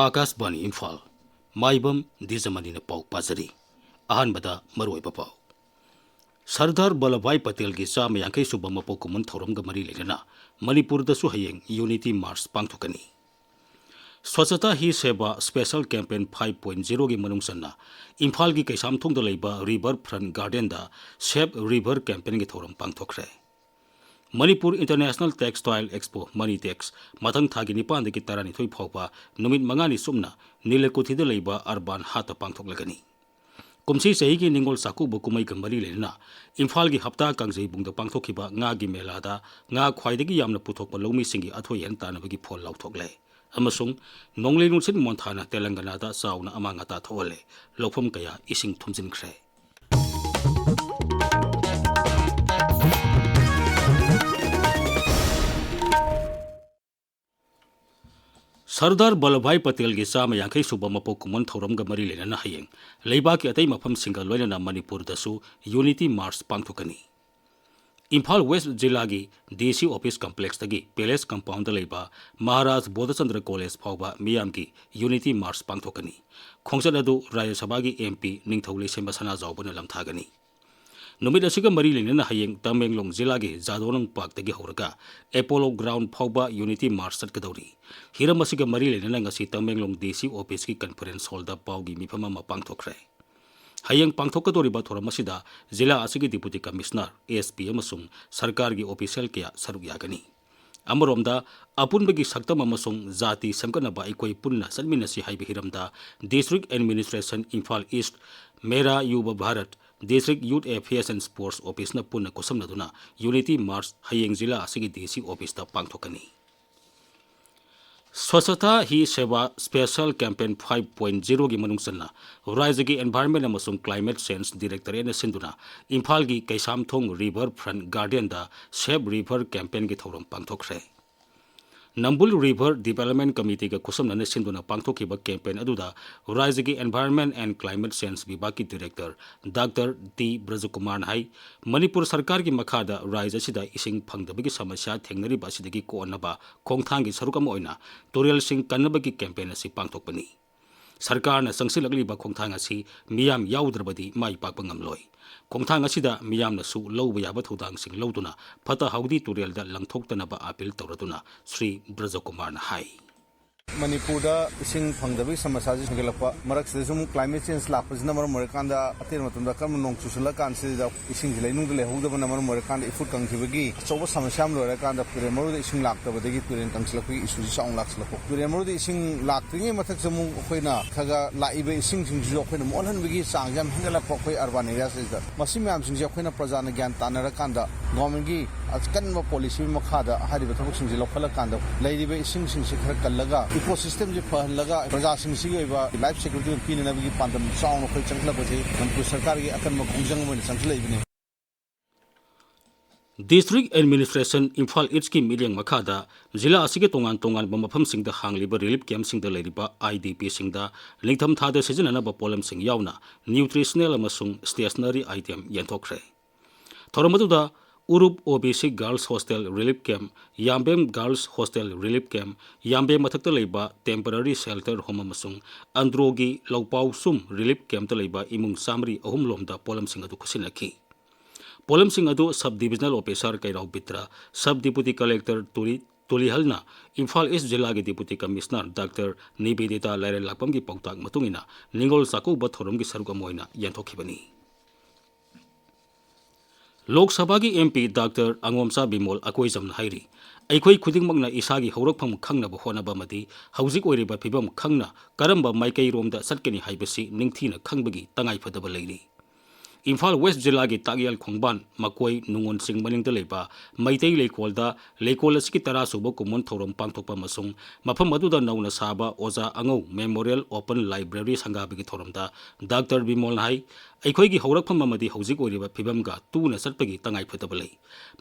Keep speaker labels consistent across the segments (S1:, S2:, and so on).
S1: आकाशवाणी इम्फाल माइबम दीजमनी पाउ पाजरी अहनबदा मरोइबा पाउ सरदार वल्लभभाई पटेल की चाम यांखै सुब मपो कुमन थौरमगा मरी लेना मणिपुर दसु हयेंग यूनिटी मार्च पांगथोकनी स्वच्छता ही सेवा स्पेशल कैंपेन 5.0 की मनुंगसन्ना इम्फाल की कैसामथोंग द लेबा रिवर फ्रंट गार्डन दा सेव रिवर कैंपेन की थौरम पांगथोखरे मणिपुर इंटरनेशनल टेक्सटाइल एक्सपो मनी टेक्स मथंग थागी निपान की तरानिथोई फाउबा नुमित मंगानी सुमना नीलकुथिद लेबा अर्बान हात पांगथोकलगनी कुमसी सही की निंगोल साकुब कुमई गमरी लेना इम्फाल की हप्ता कंजई बुंग पांगथोखिबा nga gi melada nga khwaidagi yamna puthokpa longmi singi athoi hen tanabagi phol lauthokle amasung nonglei nunsin monthana telangana da sauna amanga ta thole lophom kaya ising thumjin khre Sardar Vallabhbhai Patel की चाम यांखै सुब मपो कुमन थौरमगा मरी लेना हयेंग लेबा की अतै मफम सिंगा लोइना मणिपुर दसु यूनिटी मार्च पांगथोकनी इम्फाल वेस्ट जिला की डीसी ऑफिस कॉम्प्लेक्स तगी पैलेस कंपाउंड लेबा महाराज बोधचंद्र कॉलेज फाउबा मियाम की यूनिटी मार्च पांगथोकनी खोंगचन अदु राज्य सभा की एमपी निंगथौले सेंबा सना जावबना लमथागनी नुमित असिगा मरी लेना हयेंग तमेंगलोंग जिला की जादोनंग पार्क तगी होरगा एपोलो ग्राउंड फाउबा यूनिटी मार्च चटकदौरी हिरम असिगा मरी लेना ngasi तमेंगलोंग डीसी ऑफिस की कॉन्फ्रेंस हॉल दा पाउगी मिफम अमा पांगथोखरे हयेंग पांगथोकदोरिबा थोरम असिदा जिला असिगी डिप्यूटी कमिश्नर एसपी अमसुंग सरकार की ऑफिशियल क्या सरुक यागनी अमरोमदा अपुनबगी सक्तम अमसुंग जाति समकनबा इकोई पुन्ना सन्मिनसी हाइबे हिरमदा district administration Imphal East Mera Yuva Bharat district youth affairs and sports office न पुन्ना कोसमनदुना यूनिटी मार्च हयेंग जिला असिगी डीसी ऑफिस दा पांगथोकनी स्वच्छता ही सेवा स्पेशल कैंपेन 5.0 की मनुंगसन्ना राज्य की एनवायरमेंट अमसुंग क्लाइमेट चेंज डायरेक्टरेट ने सिंधुना इम्फाल की कैसामथोंग रिवर फ्रंट गार्डन दा सेव रिवर कैंपेन की थौरम पांगथोखरे नंबुल रिवर डेवलपमेंट कमिटी का खुसमना सिंधुना पांगथोखिबा कैंपेन अदुदा राज्य की एनवायरमेंट एंड क्लाइमेट चेंज विभाग की डायरेक्टर डॉक्टर टी ब्रजकुमार हाई मणिपुर सरकार की मखादा राज्य सिदा इसिंग फंगदबगी समस्या थेंगनरिबा सिदगी कोनबा खोंगथांगी सरुकम ओइना तोरियल सिंग कन्नबगी कैंपेन असि पांगथोकपनी सरकार ने संगसिलगलिबा खोंगथांग असि मियाम याउद्रबदी माई पाकपा ngamloi खोंगथांग असिदा मियामना सु लौबा याबा थौदांग सिंग लौदुना फता हाउदी तुरेल दा लंगथोक्तनबा अपील तौरदुना श्री ब्रजकुमार हाई
S2: मणिपुर इसिंग फंगदबी समस्या संगलप मरक्सम क्लाइमेट चेंज लापजना मरम मरकांदा अतेर मतमदा कम नोंग चुसला कांसिदा इसिंग लेनुंग लेहौदबना मरम मरकांदा इफुट कंखिबगी अचौबा समस्या लोरकांदा तुरेमरुद इसिंग लाक्तबदगी तुरेन कंसलपी इशू चाउंग लाक्सलपो तुरेमरुद इसिंग लाक्त्रिङै मथक जमु अखोइना खगा लाइबे इसिंग सिंजु अखोइना मोलहनबगी चांग याम हेंगलप अखोइ अर्बन एरिया सेदा मसि म्याम सिंजि अखोइना प्रजाना ज्ञान तानरकांदा गवर्नमेंट की अकनबा पॉलिसी मखादा हारिबा थबक सिंजि लौखलकांदा लैरिबे इसिंग सिंजि खर कल्लगा इकोसिस्टम जी फहलगा प्रजासिंग लाइफ सिक्योरिटी पीनबी पांदम चाउन अखोइ चंखलबसे मणिपुर सरकार की अकनबा खोंजंग मोइन चंखलैबने
S1: डिस्ट्रिक्ट एडमिनिस्ट्रेशन इम्फाल ईस्ट की मीडियम मखादा जिला असिगे तोंगान तोंगान मफम सिंग द हांगलिबा रिलीफ कैंप सिंग द लेरिबा आईडीपी सिंग द निंगथम थादा सिजननबा पोलम सिंग यावना न्यूट्रिशनल अमसुंग स्टेशनरी आइटम यंथोखरे थोरमदुदा उरुप OBC girls hostel relief camp Yambem girls hostel relief camp Yambem मथक्त लेबा टेम्पररी शेल्टर होम अमसुंग अंद्रोगी लौपाउ सुम रिलीफ कैंप लेबा इमुंग सामरी अहुम लोमदा पोलम सिंग अदु खुसिनखी पोलम सिंग अदु सब डिविजनल ऑफिसर कैराव बित्रा सब डिप्यूटी कलेक्टर तुलिहलना इम्फाल ईस्ट जिला के डिप्यूटी कमिश्नर डॉक्टर निवेदिता लाइरेन लाकपम की पौताक मतुंगिना निंगोल साकुब थोरम की सरुक मोइना यंथोखिबनी लोकसभा की एमपी डॉक्टर अंगोमसा बिमोल अकोइजम हाइरी अखोई खुदिंगमकना इसागी हौरकफम खंगनब होनबमदी हौजिक ओइरिबा फिबम खंगना करंबा माइकैरोमदा सटकनी हाइबसी निंगथीना खंगबगी तंगाई फदब लैरी इम्फाल वेस्ट जिला की तागियल खोंगबान मकोई नुंगोन सिंग मनिंग लेबा मैतै लेकोलदा लेकोल असकी तरा सुब कुमन थौरम पांगथोकपा मसुंग मफम अदुदा नौना साबा Oja Angou memorial open library संगाबगी थौरमदा डॉक्टर बिमोल हाई अखोई हौरकफम अमदी हौजिक ओइरिबा फिबमगा तूना चटपगी तंगाई फदब लै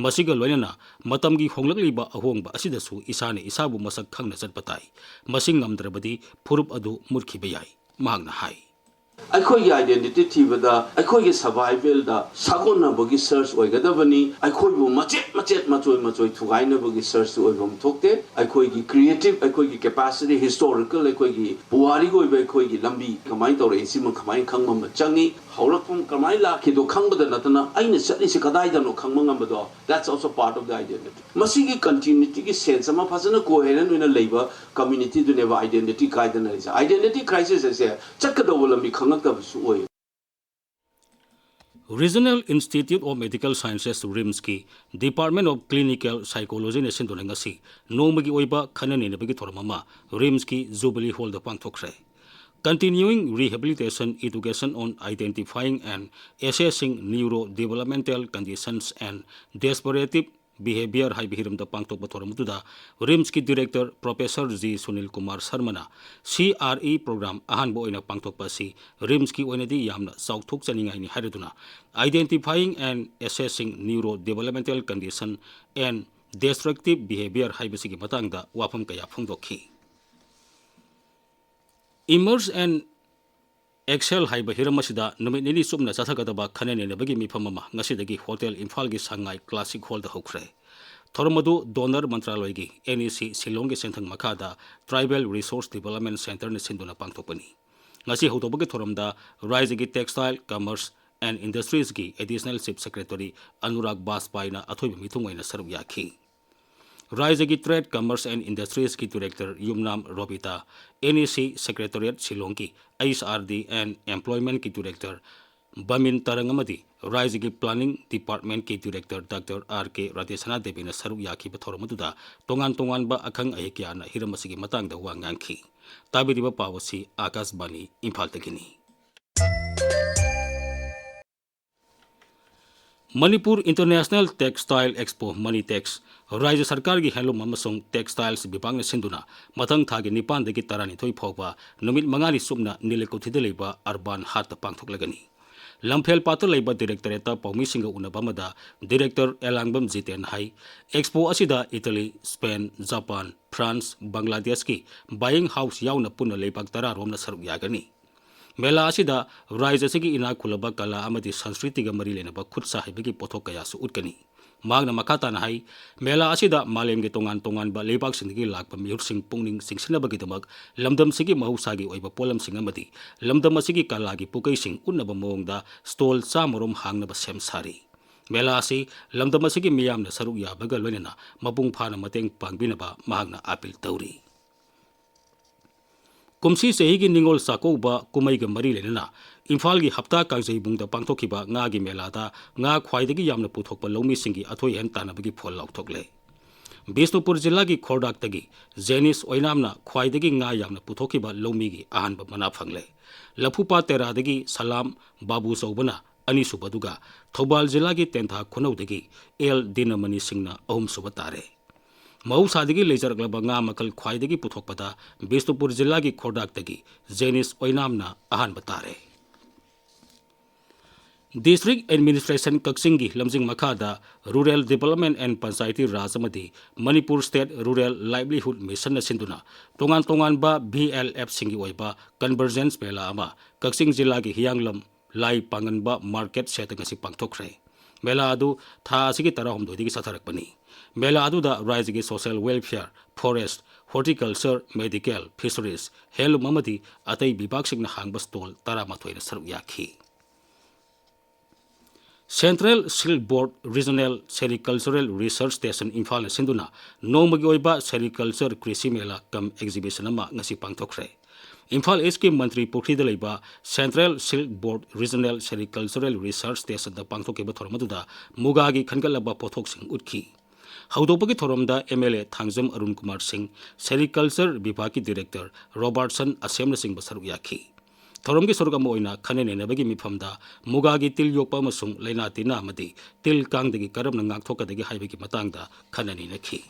S1: मसिगा लोइनना मतमगी होंगलकलिबा अहोंगबा असिदसु इसाने इसाबु मसक खंगना चटपताई मसिंग ngamद्रबदी फुरुप अदु मुरखिबा याई महांगना हाई
S3: ꯑꯩꯈꯣꯏꯒꯤ ꯑꯥꯏꯗꯦꯟꯇꯤꯇꯤ ꯊꯤꯕꯗ ꯑꯩꯈꯣꯏꯒꯤ ꯁꯔꯚꯥꯏꯚꯦꯜꯗ ꯁꯥꯒꯣꯟꯅꯕꯒꯤ ꯁꯔꯆ ꯑꯣꯏꯒꯗꯕꯅꯤ ꯑꯩꯈꯣꯏꯕꯨ ꯃꯆꯦꯠ ꯃꯆꯦꯠ ꯃꯆꯣꯏ ꯊꯨꯒꯥꯏꯅꯕꯒꯤ ꯁꯔꯆ ꯑꯣꯏꯐꯝ ꯊꯣꯛꯇꯦ ꯑꯩꯈꯣꯏꯒꯤ ꯀ꯭ꯔꯤꯌꯦꯇꯤꯚ ꯑꯩꯈꯣꯏꯒꯤ ꯀꯦꯄꯥꯁꯤꯇꯤ ꯍꯤꯁꯇꯣꯔꯤꯀꯦꯜ ꯑꯩꯈꯣꯏꯒꯤ ꯄꯨꯋꯥꯔꯤꯒꯤ ꯑꯣꯏꯕ ꯑꯩꯈꯣꯏꯒꯤ ꯂꯝꯕꯤ ꯀꯃꯥꯏꯅ ꯇꯧꯔꯛꯏ ꯁꯤꯃ ꯀꯃꯥꯏꯅ ꯈꯪꯕ ꯑꯃ ꯆꯪꯉꯤ ꯍꯧꯔꯛꯐꯝ ꯀꯃꯥꯏꯅ ꯂꯥꯛꯈꯤꯗꯣ ꯈꯪꯕꯗ ꯅꯠꯇꯅ ꯑꯩꯅ ꯆꯠꯂꯤꯁꯤ ꯀꯗꯥꯏꯗꯅꯣ ꯈꯪꯕ ꯉꯝꯕꯗꯣ that's also part of the identity ꯃꯁꯤꯒꯤ ꯀꯟꯇꯤꯅ꯭ꯌꯨꯇꯤꯒꯤ ꯁꯦꯟꯁ ꯑꯃ ꯐꯖꯅ ꯀꯣꯍꯦꯔꯦꯟ ꯑꯣꯏꯅ ꯂꯩꯕ ꯀꯝꯃ꯭ꯌꯨꯅꯤꯇꯤꯗꯨꯅꯦꯕ ꯑꯥꯏꯗꯦꯟꯇꯤꯇꯤ ꯀꯥꯏꯗꯅꯔꯤꯁꯦ ꯑꯥꯏꯗꯦꯟꯇꯤꯇꯤ ꯀ꯭ꯔꯥꯏꯁꯤꯁ ꯑꯁꯦ ꯆꯠꯀꯗꯧꯕ ꯂꯝꯕꯤ ꯈꯪꯉꯛꯇꯕꯁꯨ ꯑꯣꯏ
S1: Regional Institute of Medical Sciences RIMS की Department of Clinical Psychology ने सिंधु नंगसी नोमगी ओइबा खनने नबगी थोरममा RIMS की Jubilee Hall द पांगथोखरे Continuing Rehabilitation Education on Identifying and Assessing Neurodevelopmental Conditions and Desperative Behavior hai bihiram da pangtok bathoramuda RIMS ki Director Professor G Sunil Kumar Sarmana CRE program ahan bo ina pangtok pasi RIMS ki oinadi yamna sauthuk chaningai ni hariduna Identifying and Assessing Neurodevelopmental Condition and Destructive Behavior hai bisigi matangda wafam kaya phongdokhi Immerse and Excel haiba hiramasida numit nini sumna sathagadaba khanene nabagi mifamama ngasidagi Hotel Imphal gi Sangai Classic Hall da hokre Thormadu Donor Mantraloy gi NEC Silong gi senthang makada Tribal Resource Development Center ne sinduna pangthokpani ngasi hotobagi thoramda Rise gi Textile Commerce and Industries gi Additional Chief Secretary Anurag Baspai na athoiba mithungoina sarup yakhi Rise gi Trade Commerce and Industries ki Director Yumnam Robita, NEC Secretariat Silongki, ISRD and Employment ki Director Bamin Tarangamadi, Rise gi Planning Department ki Director Dr. R.K. Radesana Devi na saru yaki bathoramaduda, tongan ba akhang ahikya na hiramasigi matang da wangangki. Tabiriba pawasi Akas Bani Imphal Tagini. Manipur International Textile Expo Manitex Rajya Sarkar gi Handloom amasung Textiles Bibang na sinduna matang thagi nipan dagi tarani thoi phawba numit mangani sumna nilekuthida leiba Urban Hat pangthoklagani Lamphel Patal leiba Directorate Paumi Singa Unabamada Director Elangbam Jiten Hai Expo asida Italy Spain Japan France Bangladesh ki buying house yauna punna leibak tara romna saruk yagani Mela asida Rise sigi ina kulaba kala amadi Sanskriti ga mari lenaba khut sahibagi pothok kaya su utkani Magna makata na hai Mela asida malem ge tongan ba lebak sindigi lakpa miyur sing pungning singsina bagi damag lamdam sigi mahusagi oiba polam sing amadi lamdam asigi kalagi pukai sing unnaba mawngda stall samorom hangnaba sem sari Mela asi lamdam asigi miyam na saruk yabaga loinana mabung phana mateng pangbinaba mahagna apil tauri Kumsi sehigi ningol sakoba kumai ga mari lenana Imphal gi hapta kangjai bungda pangthokiba nga gi melada nga khwaidagi yamna puthokpa lomi singi athoi hen tanabagi phol lauthokle Bisnupur jilla gi Khordak tagi Jenis oinamna khwaidagi nga yamna puthokiba lomi gi ahanba mana phangle Laphupa tera dagi Salam Babu Saubana ani subaduga Thobal jilla gi Tentha Khunau dagi El Dinamani singna ahum subatare Mahusadi lejarglaba nga makal khwaidagi puthokpada Bisnupur jilla gi Khordak tagi Jenis oinamna ahan batare District Administration Kaksingi Lamjing Makada Rural Development and Panchayati Rajamadi Manipur State Rural Livelihood Mission na sinduna tongan ba BLF singi oiba Convergence Mela ama Kaksing jilla gi Hianglam Lai Pangan ba Market setting asi pangthokre Mela adu tha asigi tarahom dodigi satharakpani Mela adu da Rise gi Social Welfare Forest Horticulture Medical Fisheries Helu mamadi atai bibak singna hangba stall taramathoi na saru yakhi Central Silk Board Regional Sericultural Research Station Imphal na sinduna nongmagi oiba Sericulture Krishi Mela kam exhibition ama ngasi pangthokre Imphal East ki Mantri Pukhri da leiba Central Silk Board Regional Sericultural Research Station da pangthokiba thormaduda muga gi khangalaba pothok sing utkhi Haudopagi thoramda MLA Thangjam Arun Kumar Singh Sericulture Vibhag ki Director Robertson Asem na sing basaru yakhi Thoramgi sorgam oina khanene nabagi mifamda mugagi til yokpa amasung laina tina amadi til kangdagi karamna ngakthokadagi haibagi matangda khanani nakhi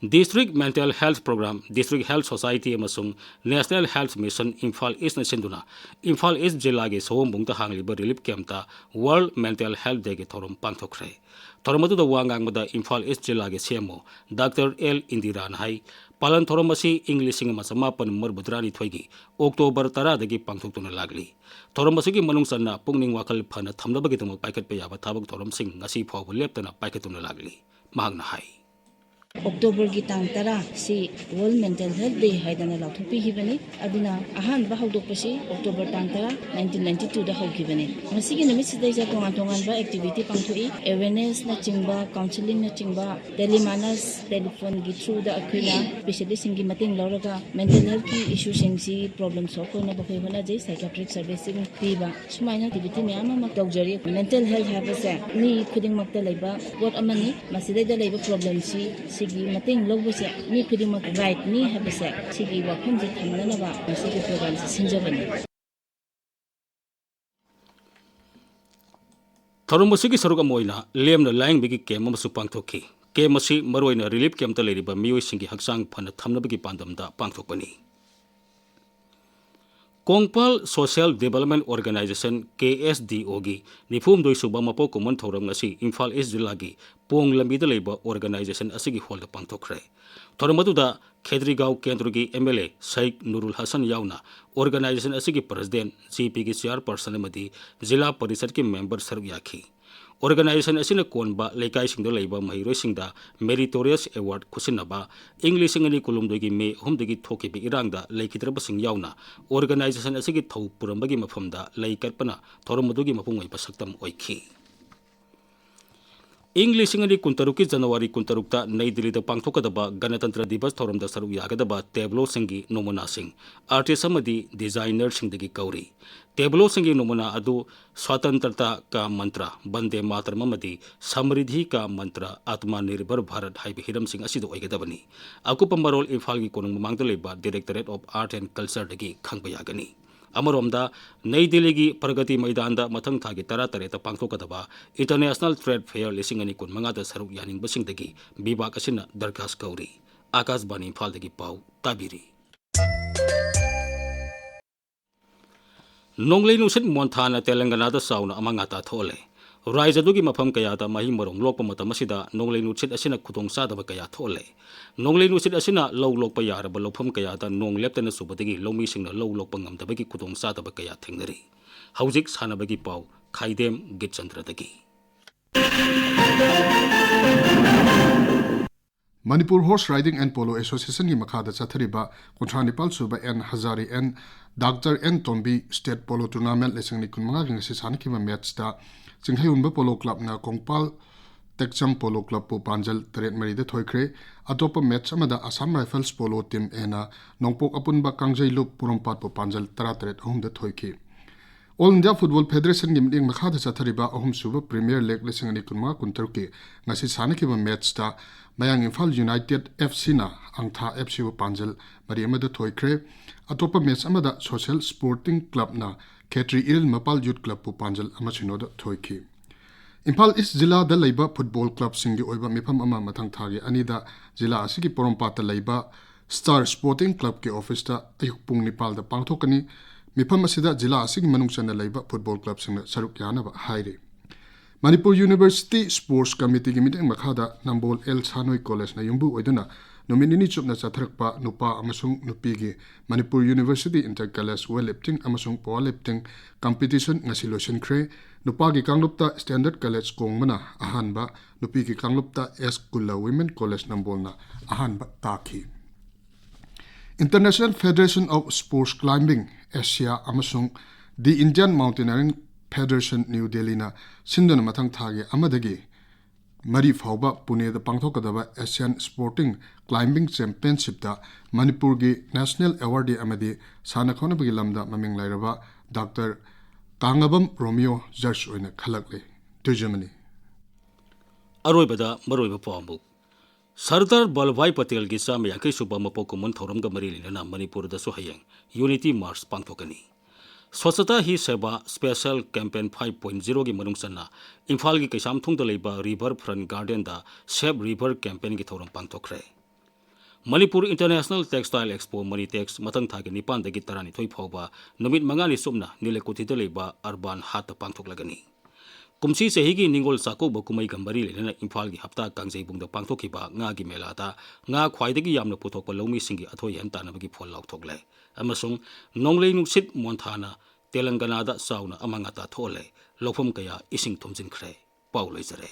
S1: District Mental Health Program, District Health Society amasung National Health Mission Imphal East na sinduna Imphal East jilla ge sowombungta hangliba relief camp ta World Mental Health Day ge thorum pangthokre. Thorum adu da wangang mada Imphal East jilla ge CMO Dr. L Indira Nahai palan thorum asi English ma samapan marbudrani thoigi October 10 dagi pangthoktuna lagli. Thorum asi gi manung sanna pungning wakal phana thamnaba gi tamo paikat pe yaba thabak thorum sing ngasi phawbu leptana paikatuna lagli. Mahagna hai
S4: October की तांग तरा सी world mental health day हाइदना लाथुपी हिबने अदुना Ahaan बा हौदोपसी October तांग तरा 1992 दा हौकिबने मसिगी नमित सिदै जा तोंगान तोंगान बा activity पांथोई awareness ना चिंगबा counselling ना चिंगबा Tele-MANAS telephone गी थ्रू दा अखिला स्पेशलिस्ट सिंगी मतेंग लौरगा मेंटल हेल्थ की इशू सिंगसी प्रॉब्लम सॉल्व कोना बखै होना जे साइकियाट्रिक सर्विसिंग पीबा सुमाइना एक्टिविटी म्याम मा तौजरी मेंटल हेल्थ हाबसे नि खुदिंग मक्ता लेबा पोट अमनी मसिदै दा लेबा प्रॉब्लम सी सिगी मतेंग लौबसे नि खुदिंग राइट नि हाबसे सिगी वखम जे थमननबा सिगी प्रोग्राम से सिंजबनी
S1: Thorum asi gi saruk amoina lemna laing bigi kem amasu pangthoki kem asi maroina relief camp ta leriba mioi singi haksang phana thamna bigi pandamda pangthokpani Kongpal Social Development Organization KSDO gi nifum doi suba mapo common thoram ngasi Imphal East Jilla gi pong lambi da leiba organization asigi holda pangthokre thoram adu da Khedrigao Kendra gi MLA Sheikh Nurul Hasan yauna organization asigi president GP gi chairperson amadi Jilla Parishad ki member saruk yakhi Organization asina konba leikai singda leiba mahiroi singda meritorious award khusinaba English ngani kulumdoi gi me humdagi thoki bi irangda leikidraba sing yauna organization asigi thau purambagi mafamda leikatpana thorumudugi mapungoi pasaktam oikhi English ngani kuntaruki January kuntarukta Nai Delhi da pangthokadaba Ganatantra Divas thoramda saruk yagadaba tableau singi nomuna sing artist amadi designer singdagi kauri tableau singi nomuna adu swatantrata ka mantra bande mataram amadi samridhi ka mantra atmanirbhar bharat haibi hiram sing asido oigadabani akupa marol Imphal gi konung mamangda leba Directorate of Art and Culture dagi khangba yagani Amaromda Nai Delhi gi Pragati Maidanda mathang thagi tara tareta pangthokadaba International Trade Fair lisingani kun mangada saruk yaning basingdagi bibak asina darkas kauri Akas Bani Imphal dagi pau tabiri Nonglei nusit Montana Telangana da sauna amangata thole Raijadugi mafam kaya da mahi morong lokpa matamasida nonglei nusit asina khutong sadaba kaya thole Nonglei nusit asina low lokpa yaraba lofam kaya da nong leptana subadagi lomi singna low lokpa ngamdabagi khutong sadaba kaya thengnari Haujik sanabagi pau Khaidem Geetchandra dagi
S5: Manipur Horse Riding and Polo Association की मखादा चथरिबा कुंथ्रानिपाल सुबा N Hazari N Dr. N Tombi State Polo Tournament लेसंगनि कुनमंगा गिंग सिसानि किमा match ता चिंगहायुनबा पोलो club ना कोंगपाल टेक्चम पोलो क्लब पो पांजल तरेट मरीदा थोइख्रे अतोप मैच अमदा असम राइफल्स पोलो टीम एना नोंगपोक अपुनबा कांगजैलुप पुरमपात पो पांजल तरा तरेट अहुमदा थोइखि All India Football Federation की मीटिंग मखादा चथरिबा अहुम सुबा प्रीमियर लीग लेसंगनि कुनमंगा कुंतरुकी ngasi sani kiba match ta mayang Imphal United FC na angtha FC wo panjal mari amada thoikre atopa match amada Social Sporting Club na Khetri Iril Mapal Youth Club pu panjal amachino da thoiki Imphal East Jilla da leiba football club singi oiba mifam ama mathang thagi anida jilla asigi porompa ta leiba Star Sporting Club ki office ta ayuk pung nipal da pangthokani mifam asida jilla asigi manungchana leiba football club singna saruk yana ba haire Manipur University Sports Committee की meeting मखादा Nambol L सानोई college ना युंबु ओइदुना नोमिनेनी चुपना चाथरकपा नुपा अमसुंग नुपी की Manipur University Inter College Weightlifting अमसुंग Powerlifting Competition ngasi loisinkhre नुपा की कांगलुप्ता Standard College कोंगमना अहानबा नुपी की कांगलुप्ता S कुल्ला Women College नंबोलना अहानबा ताखी International Federation of Sports Climbing Asia अमसुंग The Indian Mountaineering Federation New Delhi na sindona mathang thage amadagi mari phauba Pune da pangthokadaba Asian Sporting Climbing Championship da Manipur gi National Awardee amadi sana khonabagi lamda maming lairaba Dr. Tangabam Romeo Judge oina khalakle Dwijamani
S1: Aroibada maroiba pawambu Sardar Vallabhbhai Patel gi sama yankai suba mapo kumun thoramga mari lina Manipur da su hayang Unity March pangthokani Swachhata hi seva special campaign 5.0 gi manungsanna Imphal gi kaisam thungda leiba river front garden da save river campaign gi thoram pangthokre Manipur International Textile Expo Manitex matang thagi nipan dagi tarani thoi phawba numit mangani sumna nilekuti de leba urban hat pangthok lagani kumsi sehigi ningol sako bakumai gambari lena Imphal gi hapta kangjei bungda pangthok kiba nga gi melata nga khwaidagi yamna puthok pa lomi singi athoi yan tanabagi phol lauthok le amasung nonglei nuksit monthana Telangana da sauna amangata thole lophom kaya ising thumjin khre pauloi jare